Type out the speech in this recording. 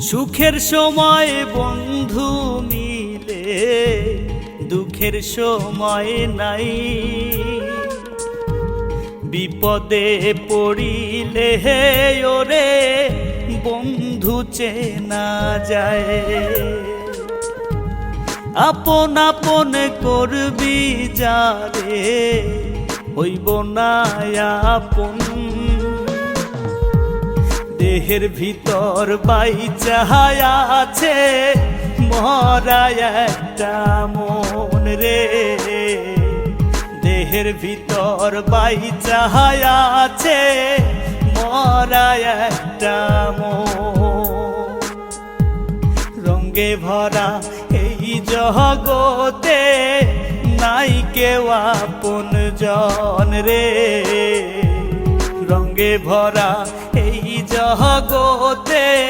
সুখের সময় বন্ধু মিলে, দুঃখের সময় নাই। বিপদে পড়িলে ওরে বন্ধু চেনা যায়। আপন আপন করবি যারে, হইব না আপন। দেহের ভিতর বাইচা আছে মরা একটা মন রে। দেহের ভিতর বাইচা আছে মরা একটা মন। রঙে ভরা এই জগতে নাই কেউ আপন জন রে। রঙে ভরা এই জগতে